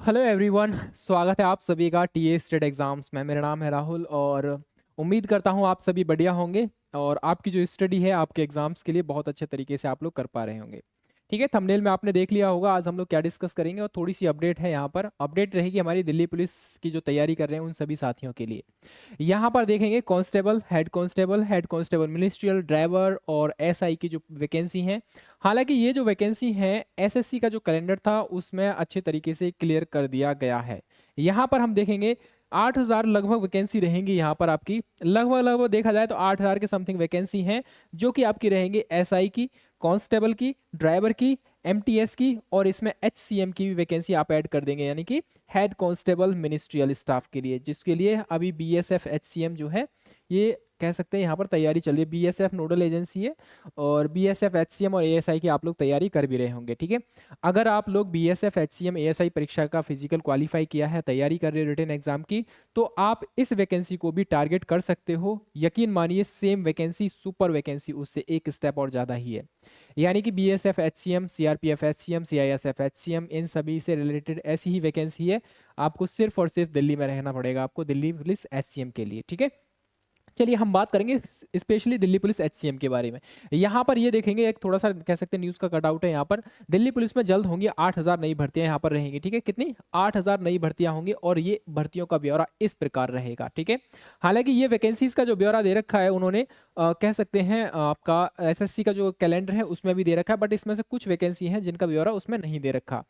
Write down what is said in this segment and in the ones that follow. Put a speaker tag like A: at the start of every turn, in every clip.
A: Hello everyone, स्वागत है आप सभी का टीए स्टेट एग्जाम्स में। मेरा नाम है राहुल और उम्मीद करता हूँ आप सभी बढ़िया होंगे और आपकी जो स्टडी है आपके एग्जाम्स के लिए बहुत अच्छे तरीके से आप लोग कर पा रहे होंगे। ठीक है, थंबनेल में आपने देख लिया होगा आज हम लोग क्या डिस्कस करेंगे और थोड़ी सी अपडेट है। यहाँ पर अपडेट रहेगी हमारी दिल्ली पुलिस की जो तैयारी कर रहे हैं उन सभी साथियों के लिए। यहाँ पर देखेंगे constable, head constable ministerial, driver और एसआई की जो वैकेंसी हैं। हालांकि ये जो वैकेंसी है एसएससी का जो कैलेंडर था उसमें अच्छे तरीके से क्लियर कर दिया गया है। यहाँ पर हम देखेंगे 8,000 लगभग वैकेंसी रहेंगी। यहाँ पर आपकी लगभग देखा जाए तो 8,000 के समथिंग वैकेंसी हैं जो कि आपकी रहेंगी एसआई की, कांस्टेबल की, ड्राइवर की, एमटीएस की और इसमें एचसीएम की भी वैकेंसी आप ऐड कर देंगे, यानी कि हेड कांस्टेबल मिनिस्ट्रियल स्टाफ के लिए, जिसके लिए अभी बीएसएफ एचसीएम जो है ये कह सकते हैं यहाँ पर तैयारी चल रही है। बीएसएफ नोडल एजेंसी है और बीएसएफ एचसीएम और एएसआई की आप लोग तैयारी कर भी रहे होंगे। ठीक है, अगर आप लोग बीएसएफ एचसीएम एएसआई परीक्षा का फिजिकल क्वालिफाई किया है, तैयारी कर रहे हो रिटन एग्जाम की, तो आप इस वैकेंसी को भी टारगेट कर सकते हो। यकीन मानिए सेम वैकेंसी, सुपर वैकेंसी उससे एक स्टेप और ज़्यादा ही है। यानी कि BSF HCM, CRPF HCM, CISF HCM, इन सभी से रिलेटेड ऐसी ही वैकेंसी है। आपको सिर्फ और सिर्फ दिल्ली में रहना पड़ेगा आपको दिल्ली पुलिस एचसीएम के लिए। ठीक है, चलिए हम बात करेंगे स्पेशली दिल्ली पुलिस एचसीएम के बारे में। यहाँ पर ये देखेंगे एक थोड़ा सा कह सकते हैं न्यूज़ का कटआउट है। यहाँ पर दिल्ली पुलिस में जल्द होंगी 8,000 नई भर्तियां यहाँ पर रहेंगी। ठीक है, कितनी? 8,000 नई भर्तियां होंगी और ये भर्तियों का ब्यौरा इस प्रकार रहेगा। ठीक है, हालांकि ये वैकेंसीज का जो ब्यौरा दे रखा है उन्होंने कह सकते हैं आपका एसएससी का जो कैलेंडर है उसमें भी दे रखा है, बट इसमें से कुछ वैकेंसी हैं जिनका ब्यौरा उसमें नहीं दे रखा।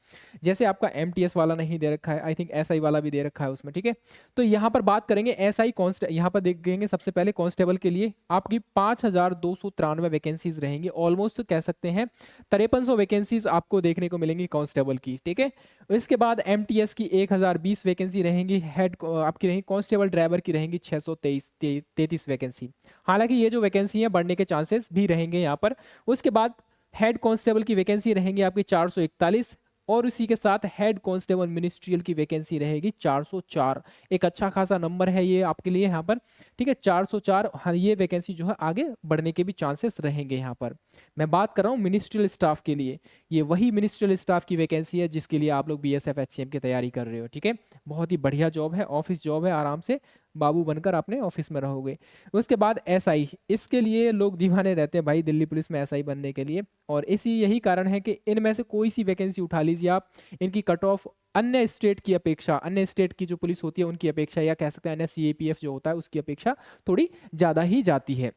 A: जैसे आपका एमटीएस वाला नहीं दे रखा है, आई थिंक एसआई वाला भी दे रखा है उसमें। ठीक है, तो यहाँ पर बात करेंगे एसआई कॉन्स्ट, यहाँ पर देखेंगे सबसे पहले कांस्टेबल के लिए आपकी 5,293 वैकेंसीज रहेंगी। ऑलमोस्ट कह सकते हैं 5300 वैकेंसीज आपको देखने को मिलेंगी कांस्टेबल की। ठीक है, इसके बाद एमटीएस की 1,020 वैकेंसी रहेंगी। हेड आपकी रहेंगी कांस्टेबल, ड्राइवर की रहेंगी 633 वैकेंसी। हालांकि ये जो वैकेंसी है बढ़ने के चांसेस भी रहेंगे यहाँ पर। उसके बाद हेड कांस्टेबल की वैकेंसी रहेंगी आपकी 441 और उसी के साथ हेड कांस्टेबल मिनिस्ट्रियल की वैकेंसी रहेगी 404। एक अच्छा खासा नंबर है ये आपके लिए यहाँ पर। ठीक है, 404। हाँ, ये वैकेंसी जो है आगे बढ़ने के भी चांसेस रहेंगे यहाँ पर। मैं बात कर रहा हूँ मिनिस्ट्रियल स्टाफ के लिए। ये वही मिनिस्ट्रियल स्टाफ की वैकेंसी है जिसके लिए आप लोग बीएसएफ एचसीएम की तैयारी कर रहे हो। ठीक है, बहुत ही बढ़िया जॉब है, ऑफिस जॉब है, आराम से बाबू बनकर अपने ऑफिस में रहोगे। उसके बाद एसआई, इसके लिए लोग दीवाने रहते हैं भाई दिल्ली पुलिस में एसआई बनने के लिए, और इसी यही कारण है कि इनमें से कोई सी वैकेंसी उठा लीजिए आप, इनकी कट ऑफ अन्य स्टेट की अपेक्षा, अन्य स्टेट की जो पुलिस होती है उनकी अपेक्षा, या कह सकते हैं अन्य सीएपीएफ जो होता है उसकी अपेक्षा थोड़ी ज़्यादा ही जाती है।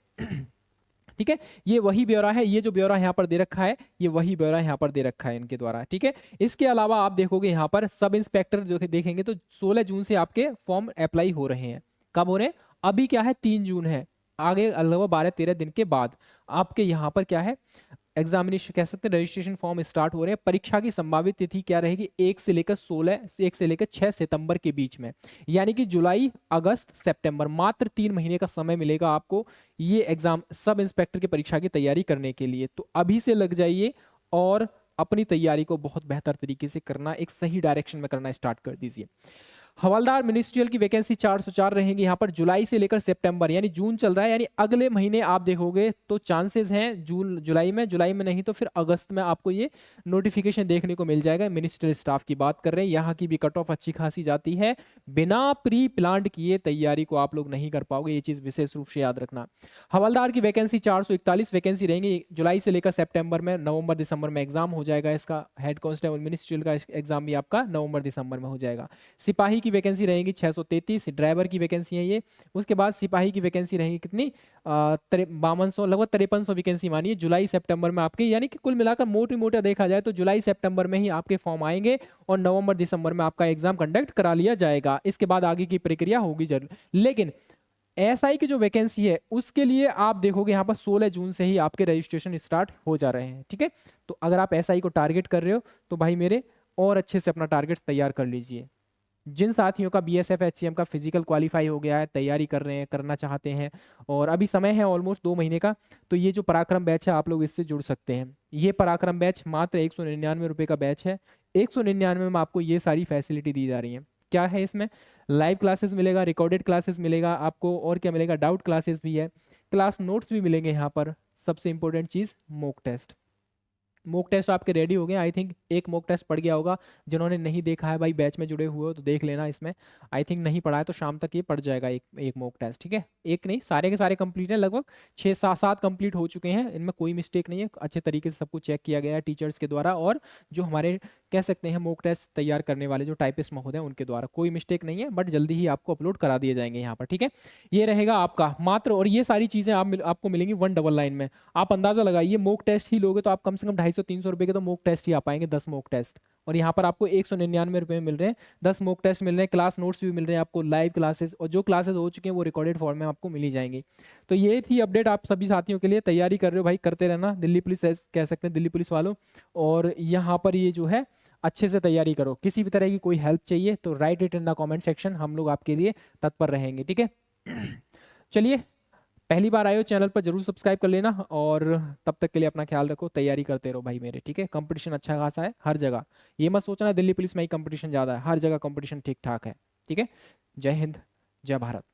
A: ठीक है, ये वही ब्यौरा है, ये जो ब्यौरा यहाँ पर दे रखा है ये वही ब्यौरा यहाँ पर दे रखा है इनके द्वारा। ठीक है, इसके अलावा आप देखोगे यहाँ पर सब इंस्पेक्टर जो देखेंगे तो 16 जून से आपके फॉर्म अप्लाई हो रहे हैं। कब हो रहे हैं? अभी क्या है, 3 जून है, आगे लगभग 12-13 दिन के बाद आपके यहाँ पर क्या है, एग्जामिनेशन कह सकते हैं रजिस्ट्रेशन फॉर्म स्टार्ट हो रहे हैं। परीक्षा की संभावित तिथि क्या रहेगी? 1 से लेकर 6 सितंबर के बीच में, यानी कि जुलाई, अगस्त, सितंबर, मात्र 3 महीने का समय मिलेगा आपको ये एग्जाम सब इंस्पेक्टर की परीक्षा की तैयारी करने के लिए। तो अभी से लग जाइए और अपनी तैयारी को बहुत बेहतर तरीके से करना, एक सही डायरेक्शन में करना स्टार्ट कर दीजिए। हवलदार मिनिस्ट्रियल की वैकेंसी 404 रहेंगी यहाँ पर जुलाई से लेकर सितंबर, यानी जून चल रहा है, यानी अगले महीने आप देखोगे तो चांसेस हैं जून जुलाई में नहीं तो फिर अगस्त में आपको ये नोटिफिकेशन देखने को मिल जाएगा। मिनिस्ट्रियल स्टाफ की बात कर रहे हैं, यहाँ की भी कट ऑफ अच्छी खासी जाती है। बिना प्री प्लान्ड किए तैयारी को आप लोग नहीं कर पाओगे, ये चीज विशेष रूप से याद रखना। हवलदार की वैकेंसी 441 वैकेंसी रहेंगी जुलाई से लेकर सितंबर में, नवंबर दिसंबर में एग्जाम हो जाएगा इसका। हेड कांस्टेबल मिनिस्ट्रियल का एग्जाम भी आपका नवंबर दिसंबर में हो जाएगा। सिपाही की वैकेंसी रहेगी 633, ड्राइवर की वैकेंसी है ये। उसके बाद सिपाही की वैकेंसी रहेगी कितनी? 5200, लगभग 5300 वैकेंसी मानिए जुलाई सितंबर में आपके, यानी कि कुल मिलाकर मोटी मोटा देखा जाए तो जुलाई सितंबर में ही आपके फॉर्म आएंगे और नवंबर दिसंबर में आपका एग्जाम कंडक्ट करा लिया जाएगा। इसके बाद आगे की प्रक्रिया होगी जरूर। लेकिन एसआई की जो वैकेंसी है उसके लिए आप देखोगे यहाँ पर 16 जून से ही आपके रजिस्ट्रेशन स्टार्ट हो जा रहे हैं। ठीक है, तो अगर आप एसआई को टारगेट कर रहे हो तो भाई मेरे और अच्छे से अपना टारगेट तैयार कर लीजिए। जिन साथियों का बीएसएफ एचसीएम का फिजिकल क्वालिफाई हो गया है, तैयारी कर रहे हैं, करना चाहते हैं और अभी समय है ऑलमोस्ट 2 महीने का, तो ये जो पराक्रम बैच है आप लोग इससे जुड़ सकते हैं। ये पराक्रम बैच मात्र 199 रुपये का बैच है। 199 में आपको ये सारी फैसिलिटी दी जा रही है। क्या है इसमें? लाइव क्लासेस मिलेगा, रिकॉर्डेड क्लासेस मिलेगा आपको, और क्या मिलेगा, डाउट क्लासेस भी है, क्लास नोट्स भी मिलेंगे यहाँ पर, सबसे इंपॉर्टेंट चीज़ मॉक टेस्ट। मॉक टेस्ट आपके रेडी हो गए। आई थिंक एक मॉक टेस्ट पड़ गया होगा। जिन्होंने नहीं देखा है भाई, बैच में जुड़े हुए हो तो देख लेना इसमें। आई थिंक नहीं पढ़ा है तो शाम तक ये पड़ जाएगा एक एक मॉक टेस्ट, ठीक है। एक नहीं, सारे के सारे कंप्लीट हैं, लगभग 6 7 कंप्लीट हो चुके हैं। इनमें कोई मिस्टेक नहीं है, अच्छे तरीके से सब कुछ चेक किया गया है टीचर्स के द्वारा, और जो हमारे कह सकते हैं मॉक टेस्ट तैयार करने वाले जो टाइपिस्ट महोदय हैं उनके द्वारा। कोई मिस्टेक नहीं है, बट जल्दी ही आपको अपलोड करा दिए जाएंगे यहाँ पर, ठीक है। ये रहेगा आपका मात्र, और ये सारी चीज़ें आपको मिलेंगी 1 डबल 9 में। आप अंदाजा लगाइए, मॉक टेस्ट ही लोगे तो आप कम से कम 250-300 रुपए के तो मॉक टेस्ट ही आ पाएंगे, 10 मॉक टेस्ट। और यहाँ पर आपको 199 रुपये में मिल रहे हैं, 10 मॉक टेस्ट मिल रहे हैं, क्लास नोट्स भी मिल रहे हैं आपको, लाइव क्लासेस, और जो क्लासेस हो चुके हैं वो रिकॉर्डेड फॉर्म में आपको मिली जाएंगी। तो ये थी अपडेट आप सभी साथियों के लिए। तैयारी कर रहे हो भाई, करते रहना, दिल्ली पुलिस कह सकते हैं, दिल्ली पुलिस वालों। और यहाँ पर ये जो है अच्छे से तैयारी करो। किसी भी तरह की कोई हेल्प चाहिए तो right it in the comment section, हम लोग आपके लिए तत्पर रहेंगे, ठीक है। चलिए, पहली बार आए हो चैनल पर जरूर सब्सक्राइब कर लेना, और तब तक के लिए अपना ख्याल रखो, तैयारी करते रहो भाई मेरे, ठीक है। कंपटीशन अच्छा खासा है हर जगह, ये मत सोचना दिल्ली पुलिस में ही कंपटीशन ज़्यादा है, हर जगह कंपटीशन ठीक ठाक है, ठीक है। जय हिंद, जय भारत।